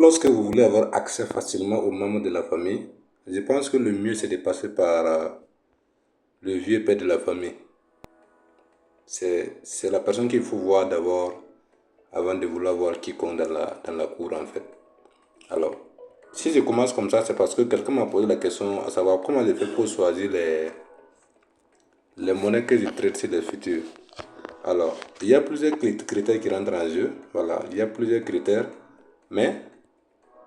Lorsque vous voulez avoir accès facilement aux membres de la famille, je pense que le mieux c'est de passer par le vieux père de la famille. C'est la personne qu'il faut voir d'abord avant de vouloir voir quiconque dans la cour en fait. Alors, si je commence comme ça, c'est parce que quelqu'un m'a posé la question à savoir comment je fais pour choisir les monnaies que je traite sur les futurs. Alors, il y a plusieurs critères qui rentrent en jeu. Voilà, il y a plusieurs critères, mais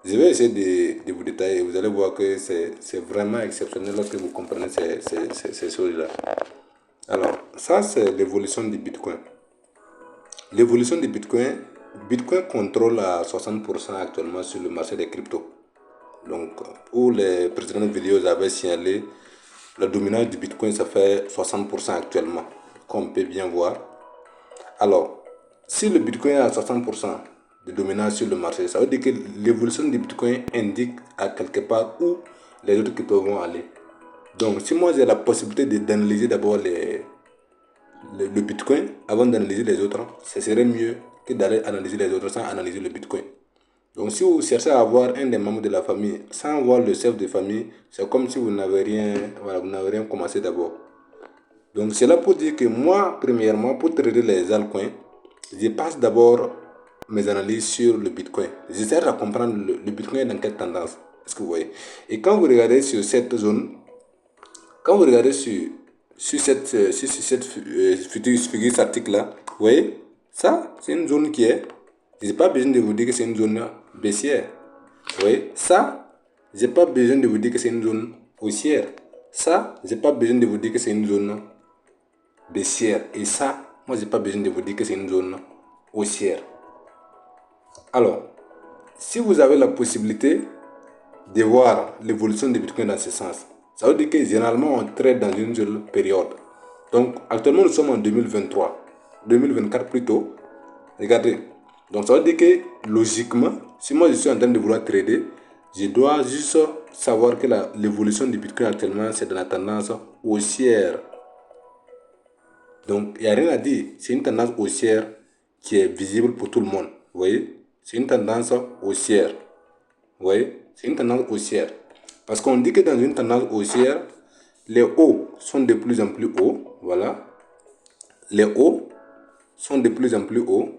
je vais essayer de vous détailler. Vous allez voir que c'est vraiment exceptionnel lorsque vous comprenez ces choses-là. Alors, ça, c'est l'évolution du Bitcoin. L'évolution du Bitcoin, Bitcoin contrôle à 60% actuellement sur le marché des cryptos. Donc, pour les précédentes vidéos, j'avais signalé la dominance du Bitcoin, ça fait 60% actuellement, comme on peut bien voir. Alors, si le Bitcoin est à 60% de dominance sur le marché, ça veut dire que l'évolution du Bitcoin indique à quelque part où les autres cryptos vont aller. Donc, si moi j'ai la possibilité d'analyser d'abord le Bitcoin avant d'analyser les autres, ce serait mieux que d'aller analyser les autres sans analyser le Bitcoin. Donc, si vous cherchez à avoir un des membres de la famille sans voir le chef de famille, c'est comme si vous n'avez rien, voilà, vous n'avez rien commencé d'abord. Donc, c'est là pour dire que moi, premièrement, pour trader les altcoins, je passe d'abord mes analyses sur le Bitcoin. J'essaie de comprendre le Bitcoin dans quelle tendance. Est-ce que vous voyez? Et quand vous regardez sur cette zone, quand vous regardez sur cette figure article-là, vous voyez, ça, c'est une zone qui est. Je n'ai pas besoin de vous dire que c'est une zone baissière. Vous voyez, ça, je n'ai pas besoin de vous dire que c'est une zone haussière. Ça, je n'ai pas besoin de vous dire que c'est une zone baissière. Et ça, moi, je n'ai pas besoin de vous dire que c'est une zone haussière. Alors, si vous avez la possibilité de voir l'évolution du Bitcoin dans ce sens, ça veut dire que généralement on trade dans une seule période. Donc actuellement nous sommes en 2023, 2024 plutôt. Regardez. Donc ça veut dire que logiquement, si moi je suis en train de vouloir trader, je dois juste savoir que l'évolution du Bitcoin actuellement c'est dans la tendance haussière. Donc il n'y a rien à dire, c'est une tendance haussière qui est visible pour tout le monde. Vous voyez, c'est une tendance haussière. Vous voyez, c'est une tendance haussière. Parce qu'on dit que dans une tendance haussière, les hauts sont de plus en plus hauts. Voilà. Les hauts sont de plus en plus hauts.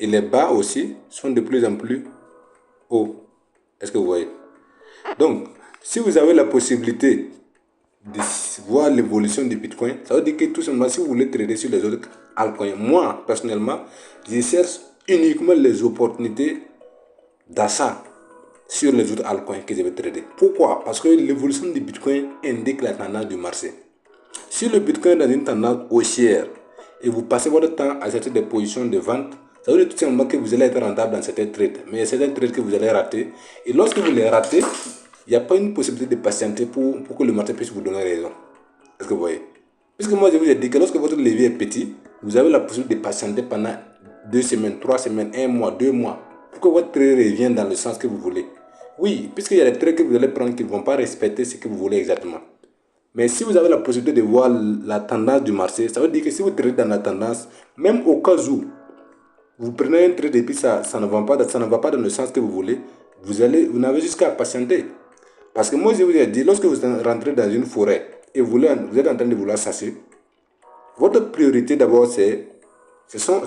Et les bas aussi sont de plus en plus hauts. Est-ce que vous voyez? Donc, si vous avez la possibilité de voir l'évolution du Bitcoin, ça veut dire que tout simplement, si vous voulez trader sur les autres altcoins, moi, personnellement, je cherche uniquement les opportunités d'achat sur les autres altcoins que je vais trader. Pourquoi? Parce que l'évolution du Bitcoin indique la tendance du marché. Si le Bitcoin est dans une tendance haussière et vous passez votre temps à chercher des positions de vente, ça veut dire tout simplement que vous allez être rentable dans certains trades. Mais il y a certains trades que vous allez rater. Et lorsque vous les ratez, il n'y a pas une possibilité de patienter pour que le marché puisse vous donner raison. Est-ce que vous voyez? Puisque moi je vous ai dit que lorsque votre levier est petit, vous avez la possibilité de patienter pendant 2 semaines, 3 semaines, 1 mois, 2 mois, pour que votre trade revienne dans le sens que vous voulez. Oui, puisqu'il y a des trades que vous allez prendre qui ne vont pas respecter ce que vous voulez exactement. Mais si vous avez la possibilité de voir la tendance du marché, ça veut dire que si vous tradez dans la tendance, même au cas où vous prenez un trade et puis ça ne va pas dans le sens que vous voulez, vous n'avez juste qu'à patienter. Parce que moi je vous ai dit, lorsque vous rentrez dans une forêt et vous êtes en train de vouloir chasser, votre priorité d'abord ce sont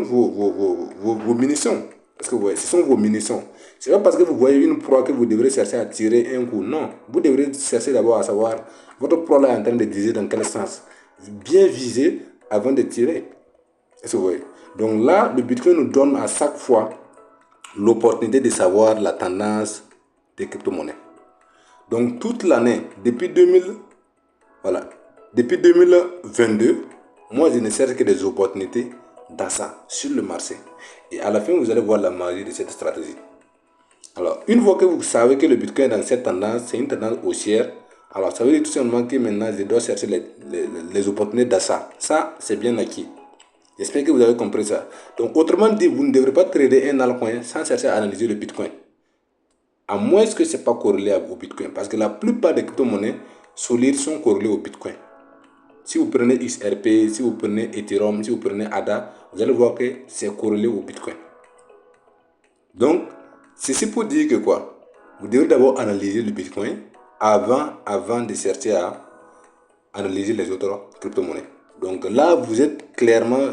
vos munitions. Parce que vous voyez, ce sont vos munitions. Ce n'est pas parce que vous voyez une proie que vous devrez chercher à tirer un coup. Non. Vous devrez chercher d'abord à savoir votre proie là est en train de viser dans quel sens. Bien viser avant de tirer. Est-ce que vous voyez? Donc là, le Bitcoin nous donne à chaque fois l'opportunité de savoir la tendance des crypto-monnaies. Donc toute l'année, depuis 2022, moi je ne cherche que des opportunités d'achat sur le marché. Et à la fin, vous allez voir la magie de cette stratégie. Alors, une fois que vous savez que le Bitcoin est dans cette tendance, c'est une tendance haussière, alors ça veut dire tout simplement que maintenant je dois chercher les opportunités d'achat. Ça, c'est bien acquis. J'espère que vous avez compris ça. Donc, autrement dit, vous ne devrez pas trader un altcoin sans chercher à analyser le Bitcoin. À moins que ce n'est pas corrélé au Bitcoin. Parce que la plupart des crypto-monnaies solides sont corrélées au Bitcoin. Si vous prenez XRP, si vous prenez Ethereum, si vous prenez ADA, vous allez voir que c'est corrélé au Bitcoin. Donc, ceci pour dire que quoi? Vous devez d'abord analyser le Bitcoin avant de chercher à analyser les autres crypto-monnaies. Donc là, vous êtes clairement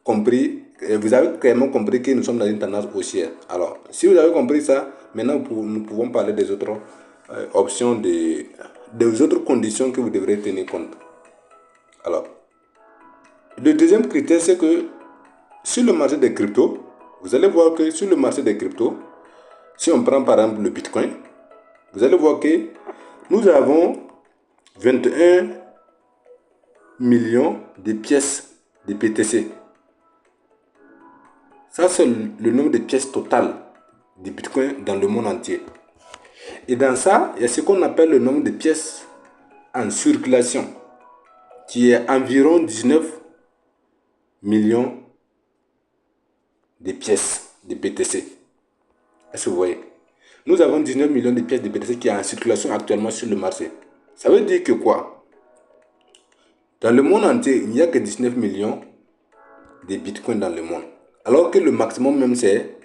compris, vous avez clairement compris que nous sommes dans une tendance haussière. Alors, si vous avez compris ça, maintenant nous pouvons parler des autres options, des autres conditions que vous devrez tenir compte. Alors, le deuxième critère, c'est que sur le marché des cryptos, vous allez voir que sur le marché des cryptos, si on prend par exemple le Bitcoin, vous allez voir que nous avons 21 millions de pièces de BTC. Ça, c'est le nombre de pièces totales de Bitcoin dans le monde entier. Et dans ça, il y a ce qu'on appelle le nombre de pièces en circulation, qui est environ 19 millions de pièces de BTC. Est-ce que vous voyez? Nous avons 19 millions de pièces de BTC qui est en circulation actuellement sur le marché. Ça veut dire que quoi? Dans le monde entier, il n'y a que 19 millions de Bitcoin dans le monde. Alors que le maximum même c'est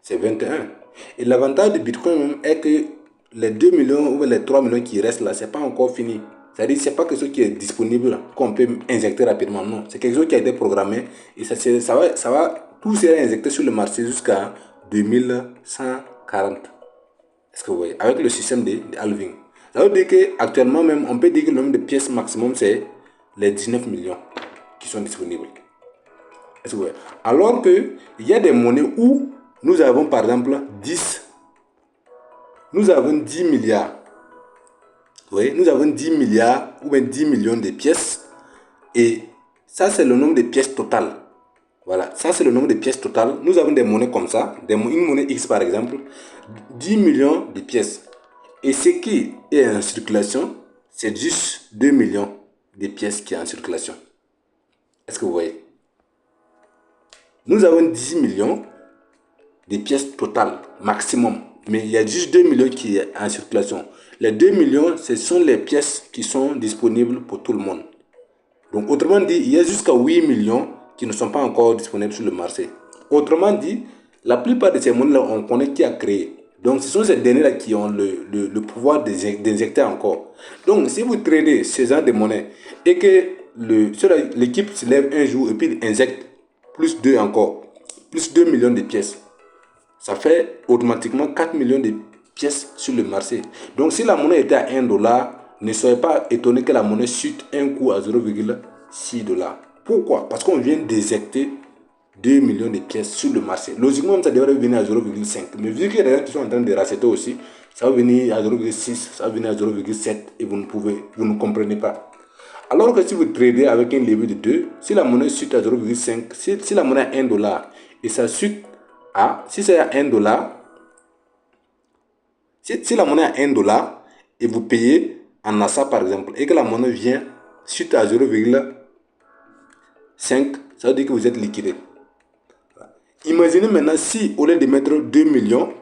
21. Et l'avantage de Bitcoin même est que les 2 millions ou les 3 millions qui restent là, c'est pas encore fini. C'est-à-dire que ce n'est pas quelque chose qui est disponible, qu'on peut injecter rapidement. Non, c'est quelque chose qui a été programmé et tout sera injecté sur le marché jusqu'à 2140. Est-ce que vous voyez? Avec le système de halving. Ça veut dire qu'actuellement même, on peut dire que le nombre de pièces maximum, c'est les 19 millions qui sont disponibles. Est-ce que vous voyez? Alors qu'il y a des monnaies où nous avons par exemple 10 milliards. Vous voyez? Nous avons 10 milliards ou bien 10 millions de pièces. Et ça, c'est le nombre de pièces totales. Voilà, ça c'est le nombre de pièces totales. Nous avons des monnaies comme ça, une monnaie X par exemple, 10 millions de pièces. Et ce qui est en circulation, c'est juste 2 millions de pièces qui est en circulation. Est-ce que vous voyez? Nous avons 10 millions de pièces totales, maximum. Mais il y a juste 2 millions qui est en circulation. Les 2 millions, ce sont les pièces qui sont disponibles pour tout le monde. Donc autrement dit, il y a jusqu'à 8 millions qui ne sont pas encore disponibles sur le marché. Autrement dit, la plupart de ces monnaies-là, on connaît qui a créé. Donc ce sont ces derniers-là qui ont le pouvoir d'injecter encore. Donc si vous tradez ces genre de monnaies et que l'équipe se lève un jour et puis injecte plus 2 encore, plus 2 millions de pièces, ça fait automatiquement 4 millions de pièces sur le marché. Donc si la monnaie était à 1 dollar, ne soyez pas étonné que la monnaie chute un coup à 0,6 dollars. Pourquoi? Parce qu'on vient d'éjecter 2 millions de pièces sur le marché. Logiquement, ça devrait venir à 0,5. Mais vu qu'il y a des gens qui sont en train de racheter aussi, ça va venir à 0,6, ça va venir à 0,7 et vous ne comprenez pas. Alors que si vous tradez avec un levier de 2, si la monnaie chute à 0,5, si la monnaie est à 1 dollar et ça chute si c'est à 1 dollar, si la monnaie est à 1 dollar et vous payez en achat par exemple et que la monnaie vient chute à 0,5, ça veut dire que vous êtes liquidé. Imaginez maintenant si au lieu de mettre 2 millions,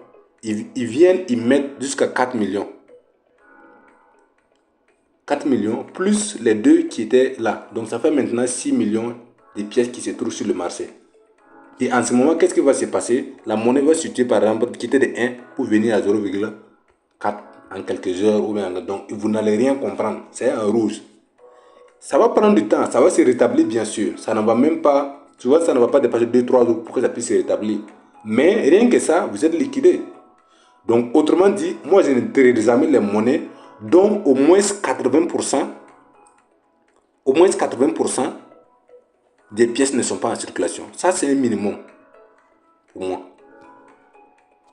ils viennent, ils mettent jusqu'à 4 millions. 4 millions plus les deux qui étaient là. Donc ça fait maintenant 6 millions de pièces qui se trouvent sur le marché. Et en ce moment, qu'est-ce qui va se passer? La monnaie va chuter par exemple, quitter de 1 pour venir à 0,4 en quelques heures. Donc vous n'allez rien comprendre. C'est un rouge. Ça va prendre du temps. Ça va se rétablir bien sûr. Ça ne va même pas, tu vois, ça ne va pas dépasser 2-3 jours pour que ça puisse se rétablir. Mais rien que ça, vous êtes liquidé. Donc autrement dit, moi je ne trade jamais les monnaies dont au moins 80% des pièces ne sont pas en circulation. Ça, c'est un minimum pour moi.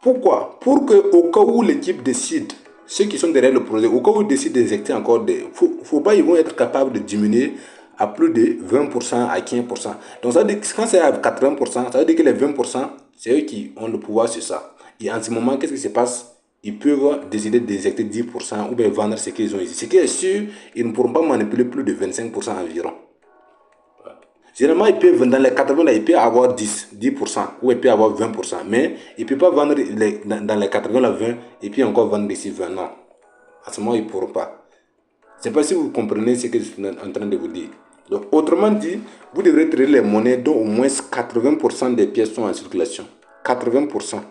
Pourquoi? Pour que au cas où l'équipe décide, ceux qui sont derrière le projet, au cas où ils décident d'injecter encore des... Faut pas, ils vont être capables de diminuer à plus de 20%, à 15%. Donc ça veut dire que quand c'est à 80%, ça veut dire que les 20%, c'est eux qui ont le pouvoir sur ça. Et en ce moment, qu'est-ce qui se passe? Ils peuvent décider d'injecter 10% ou bien vendre ce qu'ils ont ici. Ce qui est sûr, ils ne pourront pas manipuler plus de 25% environ. Généralement, il peut, dans les 80, là, il peut avoir 10% ou il peut avoir 20%. Mais il ne peut pas vendre dans les 80, là, 20 et puis encore vendre ici 20. Non. À ce moment, il ne pourront pas. Je ne sais pas si vous comprenez ce que je suis en train de vous dire. Donc, autrement dit, vous devrez traiter les monnaies dont au moins 80% des pièces sont en circulation. 80%.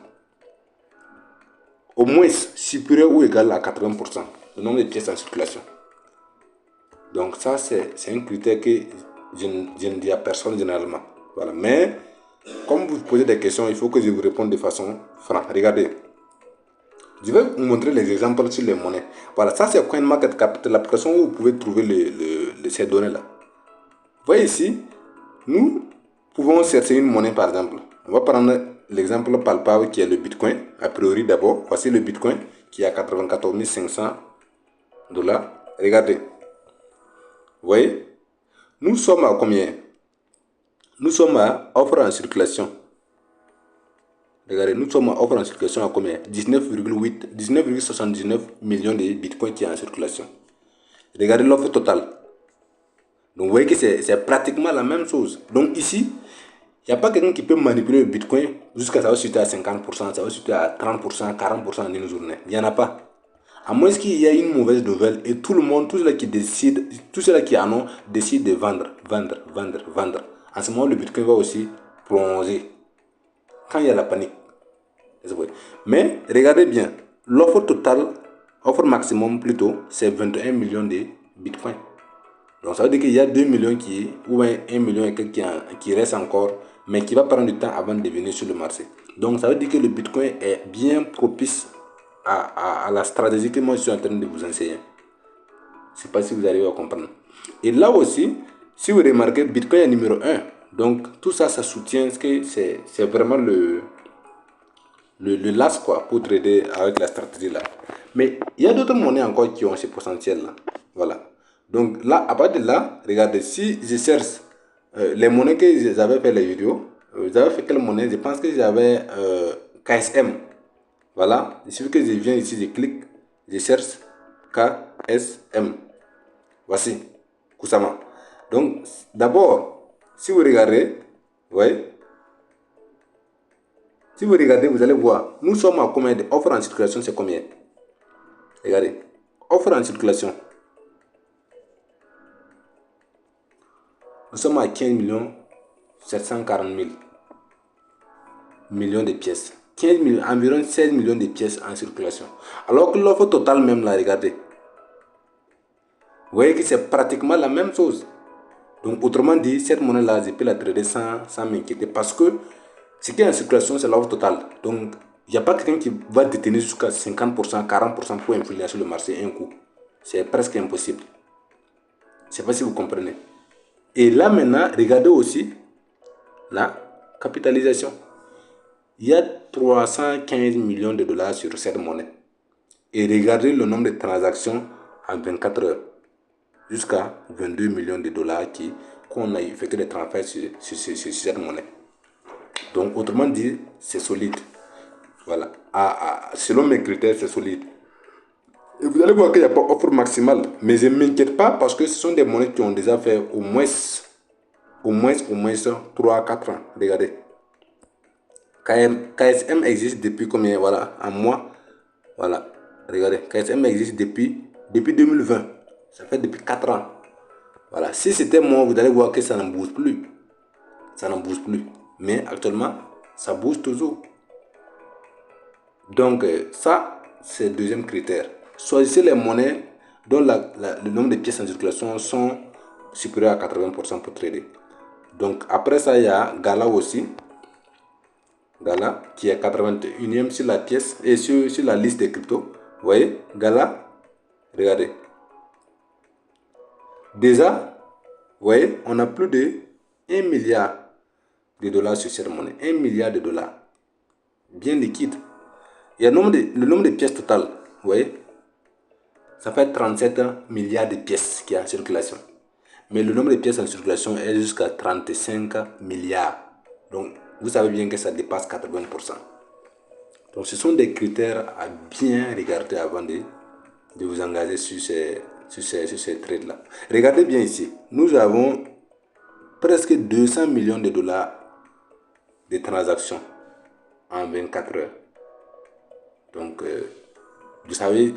au moins supérieur ou égal à 80%, le nombre de pièces en circulation. Donc ça, c'est un critère que je ne dis à personne généralement. Voilà. Mais comme vous posez des questions, il faut que je vous réponde de façon franche. Regardez. Je vais vous montrer les exemples sur les monnaies. Voilà, ça c'est CoinMarketCap, l'application où vous pouvez trouver ces données-là. Vous voyez ici, nous pouvons chercher une monnaie par exemple. On va prendre l'exemple palpable qui est le Bitcoin. A priori d'abord, voici le Bitcoin qui est à 94 500 $. Regardez. Vous voyez, nous sommes à combien? Nous sommes à offre en circulation. Regardez, nous sommes à offre en circulation à combien? 19,79 millions de bitcoins qui est en circulation. Regardez l'offre totale. Donc vous voyez que c'est pratiquement la même chose. Donc ici, il n'y a pas quelqu'un qui peut manipuler le bitcoin jusqu'à ça va chuter à 50%, ça va chuter à 30%, 40% en une journée. Il n'y en a pas. À moins qu'il y ait une mauvaise nouvelle et tout le monde, tous ceux qui décident, tous ceux qui en ont, décident de vendre. En ce moment, le bitcoin va aussi plonger. Quand il y a la panique. Mais regardez bien, l'offre totale, offre maximum plutôt, c'est 21 millions de bitcoins. Donc ça veut dire qu'il y a 2 millions ou 1 million et quelques qui reste encore, mais qui va prendre du temps avant de venir sur le marché. Donc ça veut dire que le bitcoin est bien propice à la stratégie que moi je suis en train de vous enseigner. Je ne sais pas si vous arrivez à comprendre. Et là aussi, si vous remarquez, bitcoin est numéro 1. Donc tout ça, ça soutient que c'est vraiment le las quoi, pour trader avec la stratégie là. Mais il y a d'autres monnaies encore qui ont ce potentiel là. Voilà. Donc là, à partir de là, regardez, si je cherche les monnaies que j'avais fait les vidéos, j'avais fait quelle monnaie? Je pense que j'avais KSM. Voilà. Il suffit que je viens ici, je clique, je cherche KSM. Voici, Kusama. Donc d'abord, si vous regardez, vous voyez, si vous regardez, vous allez voir, nous sommes à combien d'offres en circulation, c'est combien? Regardez, offre en circulation. Nous sommes à 15 740 000 millions de pièces. 15 millions, environ 16 millions de pièces en circulation. Alors que l'offre totale même là, regardez. Vous voyez que c'est pratiquement la même chose. Donc autrement dit, cette monnaie-là, je peux la trader sans m'inquiéter parce que ce qui est en circulation, c'est l'offre totale. Donc il n'y a pas quelqu'un qui va détenir jusqu'à 50%, 40% pour influencer le marché un coup. C'est presque impossible. Je ne sais pas si vous comprenez. Et là maintenant, regardez aussi la capitalisation. Il y a 315 millions de dollars sur cette monnaie. Et regardez le nombre de transactions en 24 heures. Jusqu'à 22 millions de dollars qu'on a effectué des transferts sur cette monnaie. Donc autrement dit, c'est solide. Voilà. Selon mes critères, c'est solide. Et vous allez voir qu'il n'y a pas d'offre maximale. Mais je ne m'inquiète pas parce que ce sont des monnaies qui ont déjà fait au moins 3-4 ans. Regardez. KSM existe depuis combien? Voilà, un mois. Voilà. Regardez. KSM existe depuis 2020. Ça fait depuis 4 ans. Voilà. Si c'était moi, vous allez voir que ça ne bouge plus. Ça ne bouge plus. Mais actuellement, ça bouge toujours. Donc, ça, c'est le deuxième critère. Choisissez les monnaies dont le nombre de pièces en circulation sont supérieurs à 80% pour trader. Donc, après ça, il y a Gala aussi. Gala, qui est 81e sur la pièce et sur la liste des cryptos. Vous voyez, Gala, regardez. Déjà, vous voyez, on a plus de 1 milliard de dollars sur cette monnaie. 1 milliard de dollars. Bien liquide. Il y a le nombre de pièces totales. Vous voyez, ça fait 37 milliards de pièces qui est en circulation. Mais le nombre de pièces en circulation est jusqu'à 35 milliards. Donc, vous savez bien que ça dépasse 80%. Donc, ce sont des critères à bien regarder avant de vous engager sur ces trades-là. Regardez bien ici. Nous avons presque 200 millions de dollars de transactions en 24 heures. Donc, vous savez,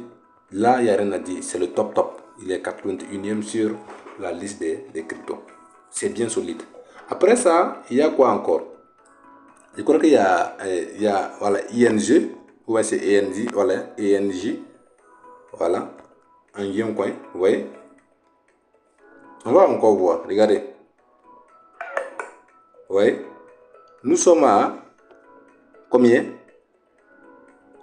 là, il n'y a rien à dire. C'est le top. Il est 81e sur la liste des cryptos. C'est bien solide. Après ça, il y a quoi encore? Je crois qu'il y a voilà, ING. Ouais, c'est ENJ, voilà, ENJ, voilà, un coin, vous voyez. On va encore voir, regardez. Vous voyez, nous sommes à combien?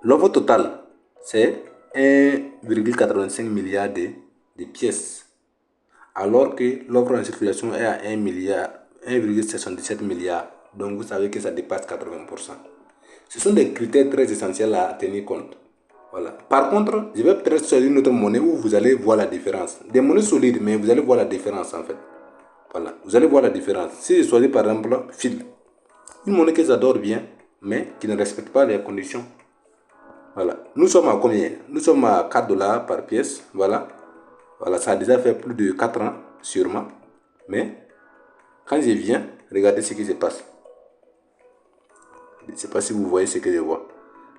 L'offre totale, c'est 1,85 milliard de pièces. Alors que l'offre en circulation est à 1 milliard, 1,77 milliard. Donc vous savez que ça dépasse 80%. Ce sont des critères très essentiels à tenir compte. Voilà. Par contre, je vais peut-être choisir une autre monnaie où vous allez voir la différence. Des monnaies solides, mais vous allez voir la différence en fait. Voilà. Vous allez voir la différence. Si je choisis par exemple FIL, une monnaie que j'adore bien, mais qui ne respecte pas les conditions. Voilà. Nous sommes à combien? Nous sommes à 4 dollars par pièce. Voilà. Voilà, ça a déjà fait plus de 4 ans, sûrement. Mais quand je viens, regardez ce qui se passe. Je ne sais pas si vous voyez ce que je vois.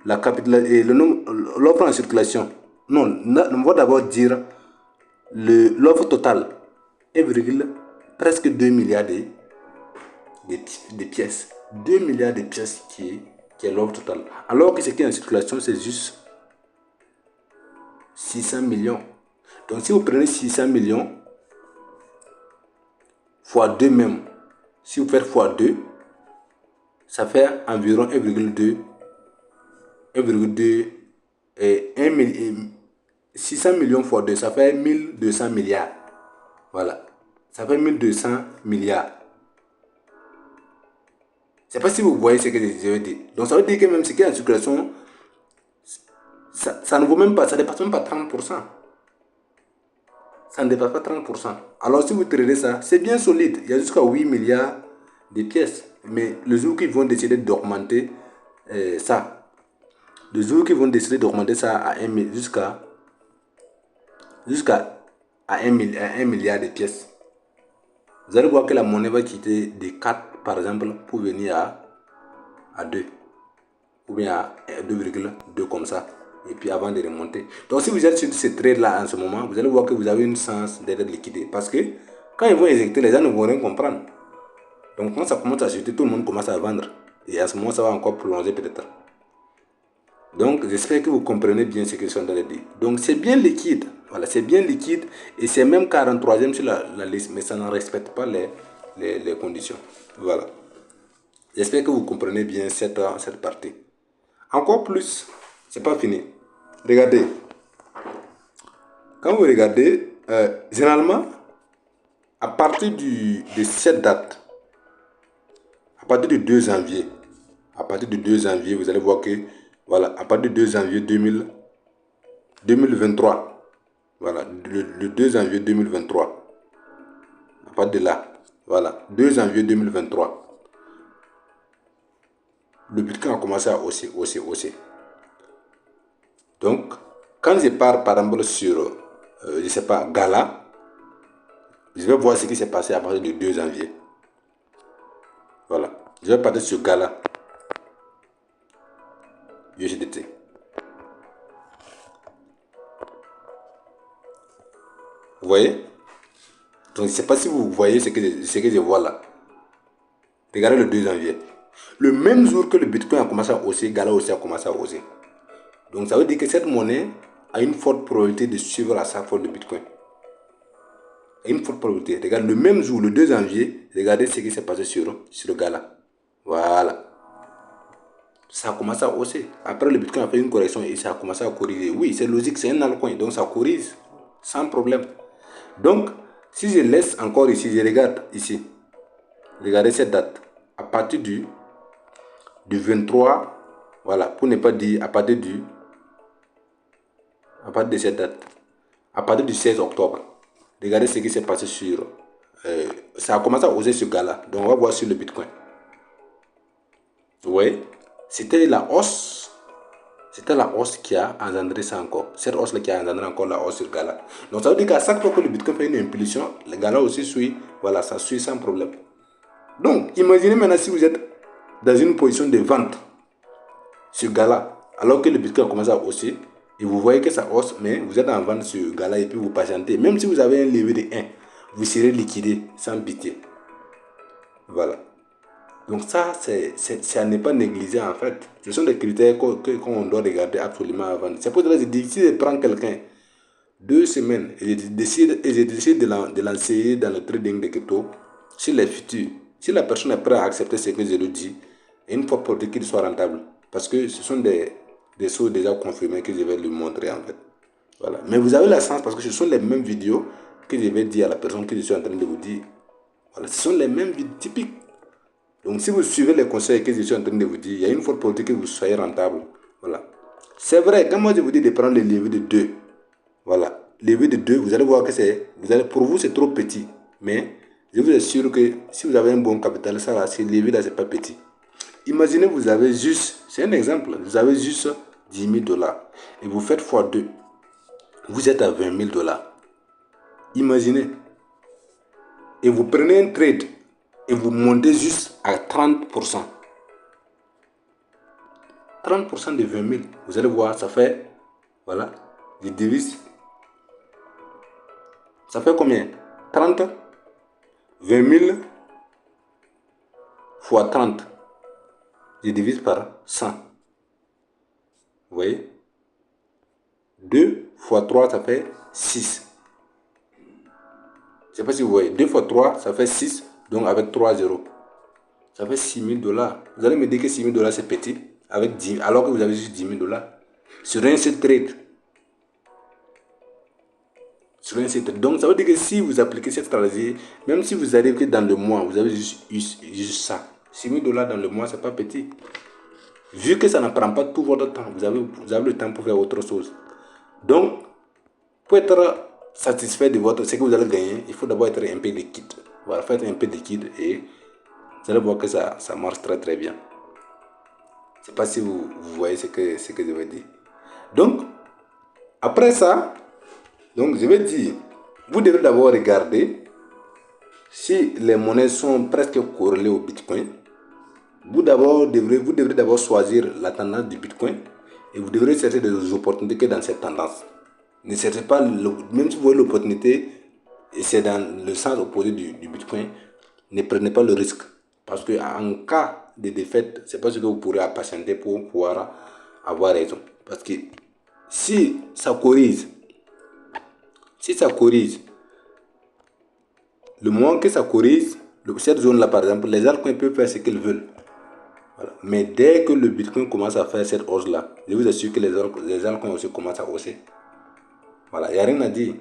La capitale et l'offre en circulation. Non, on va d'abord dire l'offre totale est presque 2 milliards de pièces. 2 milliards de pièces qui est l'offre totale. Alors que ce qui est en circulation, c'est juste 600 millions. Donc si vous prenez 600 millions fois 2 même, si vous faites fois 2, ça fait environ 1,2 et 600 millions fois 2, ça fait 1200 milliards. Voilà. Ça fait 1200 milliards. Je ne sais pas si vous voyez ce que je veux dire. Donc ça veut dire que même ce qui est en circulation, ça ne vaut même pas, ça ne dépasse même pas 30%. Ça ne dépasse pas 30%. Alors si vous tradez ça, c'est bien solide. Il y a jusqu'à 8 milliards de pièces. Mais le jour qu'ils vont décider d'augmenter ça, le jour qu'ils vont décider d'augmenter ça à jusqu'à 1 milliard de pièces, vous allez voir que la monnaie va quitter de 4 par exemple pour venir à 2 ou bien à 2,2 comme ça, et puis avant de remonter. Donc si vous êtes sur ce trade là en ce moment, vous allez voir que vous avez une chance d'être liquidé, parce que quand ils vont exécuter, les gens ne vont rien comprendre. Donc quand ça commence à chuter, tout le monde commence à vendre, et à ce moment ça va encore prolonger peut-être. Donc j'espère que vous comprenez bien ce que je suis en train de dire. Donc c'est bien liquide, voilà, c'est bien liquide, et c'est même 43e sur la liste, mais ça ne respecte pas les conditions. Voilà. J'espère que vous comprenez bien cette partie. Encore plus, c'est pas fini. Regardez. Quand vous regardez, généralement, à partir de cette date, à partir du 2 janvier, vous allez voir que, voilà, à partir du 2 janvier 2023, voilà, le 2 janvier 2023, à partir de là, voilà, 2 janvier 2023, le Bitcoin a commencé à hausser. Donc, quand je pars par exemple sur, je ne sais pas, Gala, je vais voir ce qui s'est passé à partir du 2 janvier. Voilà, je vais partir sur Gala, USDT. Vous voyez? Donc, je ne sais pas si vous voyez ce que je vois là. Regardez le 2 janvier. Le même jour que le Bitcoin a commencé à hausser, Gala aussi a commencé à hausser. Donc, ça veut dire que cette monnaie a une forte probabilité de suivre la fois de Bitcoin. Une forte probabilité. Regardez, le même jour, le 2 janvier, regardez ce qui s'est passé sur le Gala. Voilà. Ça a commencé à hausser. Après, le Bitcoin a fait une correction et ça a commencé à corriger. Oui, c'est logique, c'est un altcoin, donc ça corrige sans problème. Donc, si je laisse encore ici, je regarde ici. Regardez cette date. À partir du 23, voilà, pour ne pas dire à partir de cette date, à partir du 16 octobre, regardez ce qui s'est passé sur, ça a commencé à oser ce gars-là. Donc on va voir sur le Bitcoin. Vous voyez, c'était la hausse qui a engendré ça encore. Cette hausse-là qui a engendré encore la hausse sur le gars-là. Donc ça veut dire qu'à chaque fois que le Bitcoin fait une impulsion, le gars-là aussi suit, voilà, ça suit sans problème. Donc imaginez maintenant si vous êtes dans une position de vente sur Gala, alors que le Bitcoin commence à hausser, et vous voyez que ça hausse, mais vous êtes en vente sur Gala et puis vous patientez. Même si vous avez un levier de 1, vous serez liquidé sans pitié. Voilà. Donc ça, ça n'est pas négligé en fait. Ce sont des critères qu'on doit regarder absolument avant. C'est pour ça que je dis, si je prends quelqu'un 2 semaines et je décide de l'enseigner dans le trading de crypto, s'il est futur, si la personne est prête à accepter ce que je lui dis, une fois pour qu'il soit rentable. Parce que ce sont des choses déjà confirmées que je vais lui montrer en fait. Voilà. Mais vous avez la chance parce que ce sont les mêmes vidéos que je vais dire à la personne que je suis en train de vous dire. Voilà. Ce sont les mêmes vidéos typiques. Donc si vous suivez les conseils que je suis en train de vous dire, il y a une forte probabilité que vous soyez rentable. Voilà. C'est vrai, quand moi je vous dis de prendre le levier de 2, voilà. Levier de 2, vous allez voir que pour vous c'est trop petit. Mais je vous assure que si vous avez un bon capital, ça là, ce levier là, c'est pas petit. Imaginez vous avez juste, c'est un exemple, vous avez juste 10 000 dollars et vous faites x2. Vous êtes à 20 000 dollars. Imaginez. Et vous prenez un trade et vous montez juste à 30%. 30% de 20 000. Vous allez voir, ça fait, voilà, je divise. Ça fait combien? 30, 20 000 fois 30. Je divise par 100. Vous voyez? 2 fois 3, ça fait 6. Je ne sais pas si vous voyez. 2 fois 3, ça fait 6. Donc avec 3 zéros. Ça fait 6 000 dollars. Vous allez me dire que 6 000 dollars c'est petit. Avec 10, alors que vous avez juste 10 000 dollars. Sur un seul trade. Sur un seul trade. Donc ça veut dire que si vous appliquez cette stratégie, même si vous arrivez que dans le mois, vous avez juste ça. 6 000 dollars dans le mois, c'est pas petit. Vu que ça ne prend pas tout votre temps, vous avez le temps pour faire autre chose. Donc, pour être satisfait de ce que vous allez gagner, il faut d'abord être un peu liquide. Voilà, faut être un peu liquide et vous allez voir que ça marche très très bien. Je ne sais pas si vous voyez ce que je veux dire. Donc, après ça, donc je vais dire, vous devez d'abord regarder si les monnaies sont presque corrélées au Bitcoin. Vous devrez d'abord choisir la tendance du Bitcoin et vous devrez chercher des opportunités dans cette tendance. Ne cherchez pas, même si vous voyez l'opportunité et c'est dans le sens opposé du Bitcoin, ne prenez pas le risque. Parce qu'en cas de défaite, c'est pas ce que vous pourrez patienter pour pouvoir avoir raison. Parce que si ça corrige, le moment que ça corrige, cette zone-là par exemple, les altcoins peuvent faire ce qu'ils veulent. Voilà. Mais dès que le Bitcoin commence à faire cette hausse-là, je vous assure que les altcoins aussi commencent à hausser. Voilà, il n'y a rien à dire.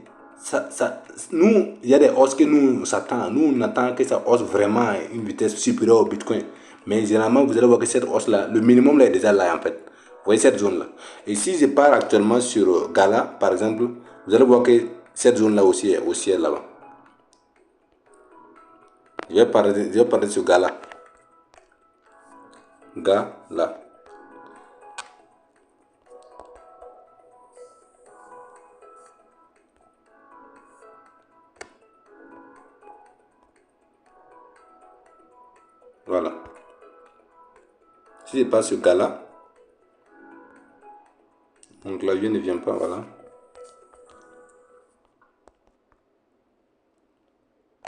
Nous, il y a des hausses que nous s'attendons. Nous, on attend que ça hausse vraiment à une vitesse supérieure au Bitcoin. Mais généralement, vous allez voir que cette hausse-là, le minimum là est déjà là en fait. Vous voyez cette zone-là. Et si je pars actuellement sur Gala, par exemple, vous allez voir que cette zone-là aussi est là-bas. Je vais parler sur Gala. Gala. Voilà. Si je passe sur Gala, mon clavier ne vient pas, voilà.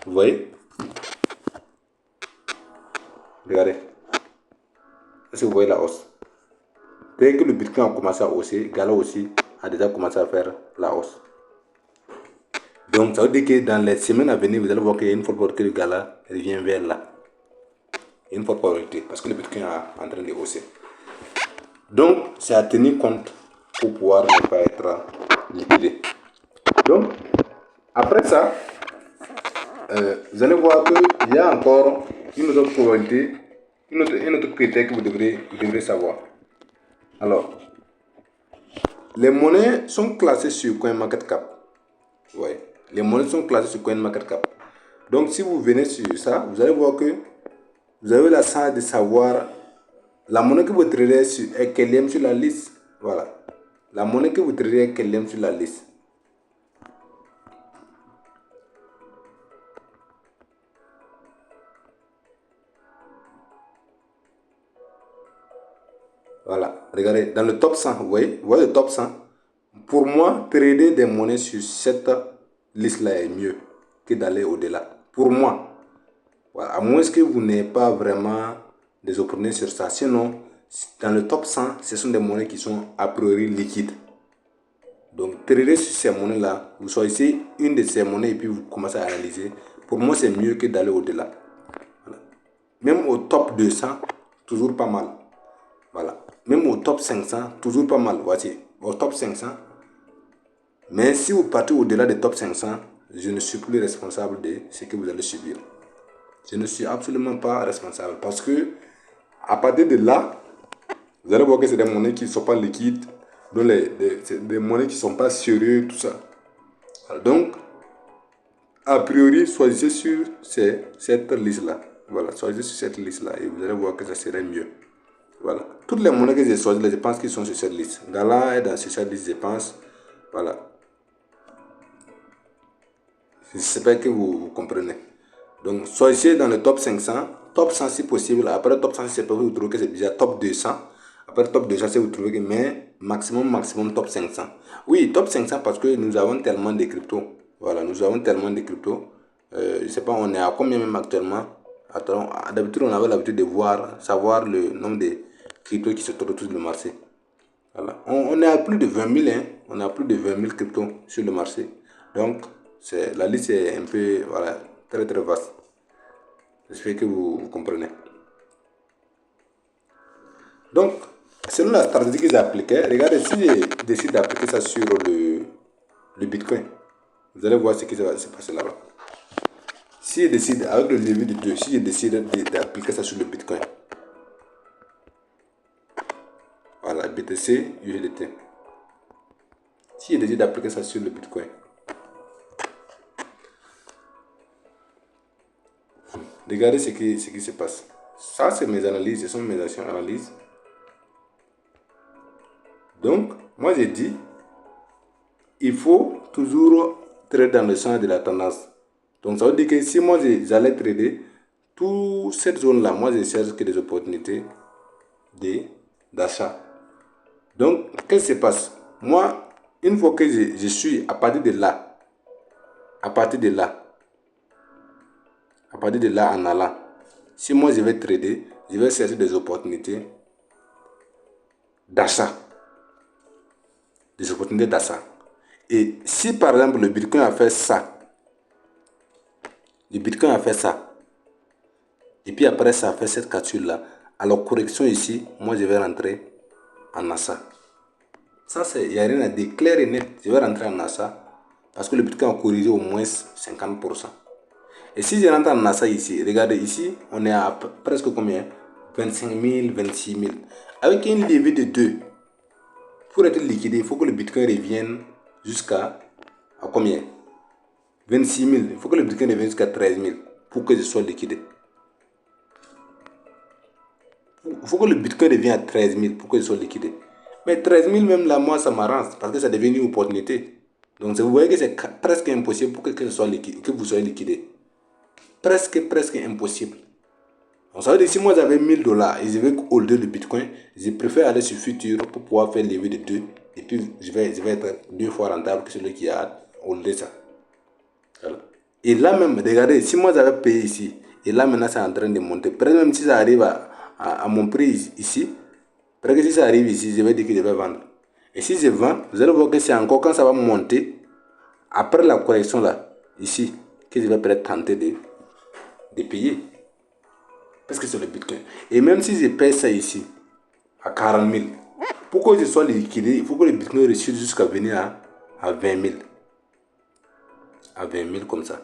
Vous voyez? Regardez. Est-ce que vous voyez la hausse? Dès que le Bitcoin a commencé à hausser, Gala aussi a déjà commencé à faire la hausse. Donc ça veut dire que dans les semaines à venir, vous allez voir qu'il y a une forte probabilité que le Gala revient vers là. Une forte probabilité parce que le Bitcoin est en train de hausser. Donc c'est à tenir compte pour pouvoir ne pas être liquidé. Donc après ça, vous allez voir qu'il y a encore une autre probabilité, un autre critère que vous devrez savoir. Alors, les monnaies sont classées sur CoinMarketCap. Ouais. Les monnaies sont classées sur CoinMarketCap. Donc, si vous venez sur ça, vous allez voir que vous avez la chance de savoir la monnaie que vous traitez est quelle sur la liste. Voilà. La monnaie que vous traitez est quelle sur la liste. Voilà. Regardez, dans le top 100, vous voyez le top 100. Pour moi, trader des monnaies sur cette liste-là est mieux que d'aller au-delà. Pour moi. Voilà. À moins que vous n'ayez pas vraiment des opportunités sur ça. Sinon, dans le top 100, ce sont des monnaies qui sont a priori liquides. Donc, trader sur ces monnaies-là, vous choisissez une de ces monnaies et puis vous commencez à analyser. Pour moi, c'est mieux que d'aller au-delà. Voilà. Même au top 200, toujours pas mal. Voilà. Même au top 500, toujours pas mal. Voici, au top 500. Mais si vous partez au-delà des top 500, je ne suis plus responsable de ce que vous allez subir. Je ne suis absolument pas responsable parce que à partir de là, vous allez voir que c'est des monnaies qui ne sont pas liquides, donc c'est des monnaies qui ne sont pas sérieuses, tout ça. Donc, a priori, choisissez sur cette liste-là. Voilà, choisissez sur cette liste-là et vous allez voir que ça serait mieux. Voilà. Toutes les monnaies que j'ai choisies, je pense qu'ils sont sur cette liste. Gala est dans cette liste, je pense. Voilà. J'espère que vous comprenez. Donc, choisissez dans le top 500, top 100 si possible. Après top 100, si c'est pas vous trouvez que c'est déjà top 200. Après top 200, si vous trouvez que, mais maximum top 500. Oui, top 500 parce que nous avons tellement de cryptos. Voilà, nous avons tellement de cryptos. Je sais pas, on est à combien même actuellement. D'habitude, on avait l'habitude de savoir le nombre de cryptos qui se trouvent sur le marché. Voilà. On est à plus de 20 000, hein. On a plus de 20 000 cryptos sur le marché. Donc, la liste est un peu, voilà, très très vaste. J'espère que vous comprenez. Donc, selon la stratégie que j'ai appliquée, regardez, si je décide d'appliquer ça sur le Bitcoin, vous allez voir ce qui va se passer là-bas. Si je décide, avec le levier de 2, si je décide d'appliquer ça sur le Bitcoin, voilà, BTC, USDT. Si je décide d'appliquer ça sur le Bitcoin, regardez ce qui se passe. Ça, c'est mes analyses, ce sont mes actions analyses. Donc, moi, j'ai dit, il faut toujours trader dans le sens de la tendance. Donc, ça veut dire que si moi, j'allais trader, toute cette zone-là, moi, je cherche que des opportunités d'achat. Donc, qu'est-ce qui se passe? Moi, une fois que je suis à partir de là, en allant, si moi, je vais trader, je vais chercher des opportunités d'achat. Des opportunités d'achat. Et si par exemple le Bitcoin a fait ça, et puis après ça a fait cette capsule-là, alors correction ici, moi je vais rentrer en achat. Ça, il n'y a rien à dire, clair et net, je vais rentrer en achat parce que le Bitcoin a corrigé au moins 50%. Et si je rentre en achat ici, regardez ici, on est à presque combien? 25 000, 26 000. Avec une levée de 2, pour être liquidé, il faut que le Bitcoin revienne jusqu'à combien? 26 000. Il faut que le Bitcoin revienne jusqu'à 13 000 pour que je sois liquidé. Il faut que le Bitcoin revienne à 13 000 pour que je sois liquidé. Mais 13 000 même là, moi, ça m'arrange parce que ça devient une opportunité. Donc, vous voyez que c'est presque impossible pour que vous soyez liquidé. Presque impossible. Donc, ça veut dire que si moi j'avais 1000 $ et je vais holder le Bitcoin, je préfère aller sur Futur pour pouvoir faire lever de 2. Et puis, je vais être 2 fois rentable que celui qui a holdé ça. Voilà. Et là même, regardez, si moi j'avais payé ici, et là maintenant c'est en train de monter, peut-être même si ça arrive à mon prix ici, peut-être que si ça arrive ici, je vais dire que je vais vendre. Et si je vends, vous allez voir que c'est encore quand ça va monter, après la correction là, ici, que je vais peut-être tenter de payer. Parce que c'est le Bitcoin. Et même si je paye ça ici, à 40 000, pour que je sois liquidé, il faut que le Bitcoin réussisse jusqu'à venir à 20 000. À 20 000 comme ça.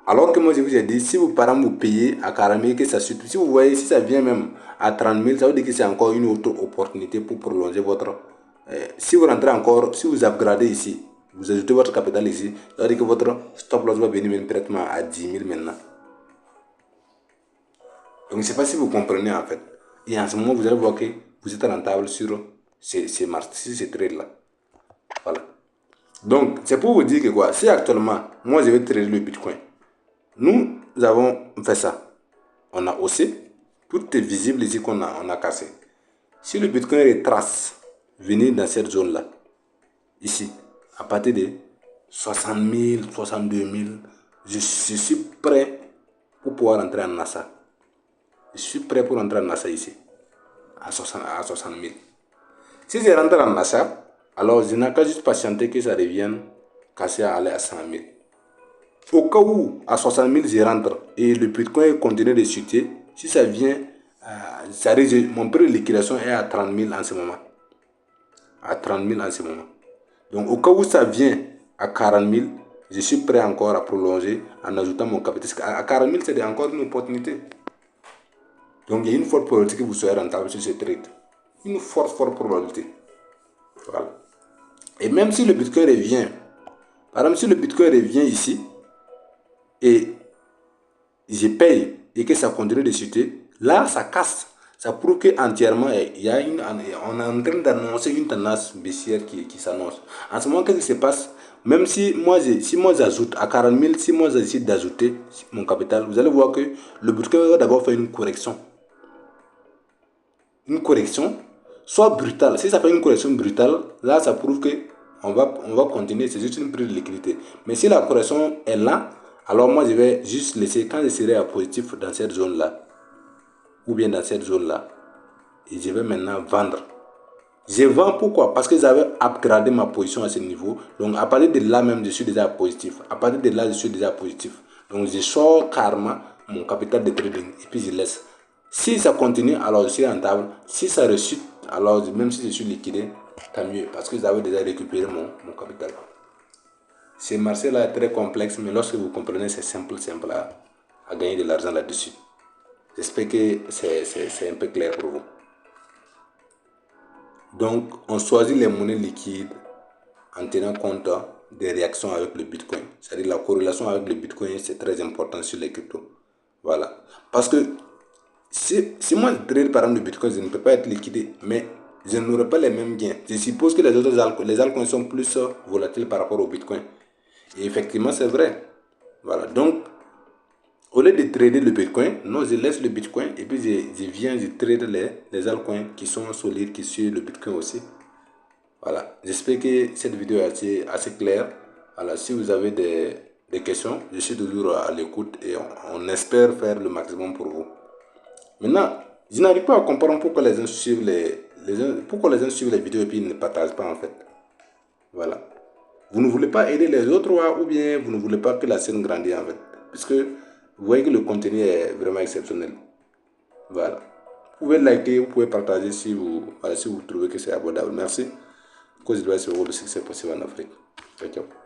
Alors que moi je vous ai dit, si vous par exemple vous payez à 40 000, que ça suit, si vous voyez, si ça vient même à 30 000, ça veut dire que c'est encore une autre opportunité pour prolonger votre... si vous rentrez encore, si vous upgradez ici, vous ajoutez votre capital ici, ça veut dire que votre stop loss va venir même traitement à 10 000 maintenant. Donc je ne sais pas si vous comprenez en fait. Et en ce moment, vous allez voir que vous êtes rentable sur ces trades-là. Voilà. Donc, c'est pour vous dire que quoi, si actuellement, moi je vais trader le Bitcoin, nous avons fait ça. On a haussé. Tout est visible ici qu'on a cassé. Si le Bitcoin retrace, venir dans cette zone-là, ici, à partir de 60 000, 62 000, je suis prêt pour pouvoir entrer en achat. je suis prêt pour entrer en achat ici, à 60 000. Si je rentre en achat, alors je n'ai qu'à juste patienter que ça revienne casser à aller à 100 000. Au cas où, à 60 000, je rentre et le Bitcoin continue de chuter, si ça vient, mon prix de liquidation est à 30 000 en ce moment. À 30 000 en ce moment. Donc, au cas où ça vient à 40 000, je suis prêt encore à prolonger en ajoutant mon capital. À 40 000, c'est encore une opportunité. Donc, il y a une forte probabilité que vous soyez rentable sur ce trade. Une forte probabilité. Voilà. Et même si le Bitcoin revient, par exemple, si le Bitcoin revient ici, et je paye, et que ça continue de chuter, là, ça casse. Ça prouve qu'entièrement, on est en train d'annoncer une tendance baissière qui s'annonce. En ce moment, qu'est-ce qui se passe? Même si moi j'ajoute à 40 000, si moi j'essaie d'ajouter mon capital, vous allez voir que le Bitcoin va d'abord faire une correction. Une correction, soit brutale. Si ça fait une correction brutale, là, ça prouve que on va continuer. C'est juste une prise de liquidité. Mais si la correction est là, alors moi, je vais juste laisser, quand je serai à positif dans cette zone-là, ou bien dans cette zone-là, et je vais maintenant vendre. Je vends pourquoi? Parce que j'avais upgradé ma position à ce niveau. Donc, à partir de là même, je suis déjà positif. À partir de là, je suis déjà positif. Donc, je sors carrément mon capital de trading et puis je laisse. Si ça continue, alors je suis rentable. Si ça rechute, alors même si je suis liquidé, tant mieux. Parce que j'avais déjà récupéré mon capital. Ce marché-là est très complexe, mais lorsque vous comprenez, c'est simple à gagner de l'argent là-dessus. J'espère que c'est un peu clair pour vous. Donc, on choisit les monnaies liquides en tenant compte des réactions avec le Bitcoin. C'est-à-dire la corrélation avec le Bitcoin, c'est très important sur les cryptos. Voilà. Parce que si moi je trade par exemple le Bitcoin, je ne peux pas être liquidé, mais je n'aurai pas les mêmes gains. Je suppose que les altcoins sont plus volatiles par rapport au Bitcoin. Et effectivement, c'est vrai. Voilà. Donc, au lieu de trader le Bitcoin, non, je laisse le Bitcoin et puis je trade les altcoins qui sont solides, qui suivent le Bitcoin aussi. Voilà, j'espère que cette vidéo est assez claire. Voilà, si vous avez des questions, je suis toujours à l'écoute et on espère faire le maximum pour vous. Maintenant, je n'arrive pas à comprendre pourquoi les gens suivent les vidéos et puis ils ne partagent pas en fait. Voilà. Vous ne voulez pas aider les autres ou bien vous ne voulez pas que la scène grandisse en fait. Puisque vous voyez que le contenu est vraiment exceptionnel. Voilà. Vous pouvez liker, vous pouvez partager si vous trouvez que c'est abordable. Merci. Cause il doit se voir le succès possible en Afrique. Ciao, ciao.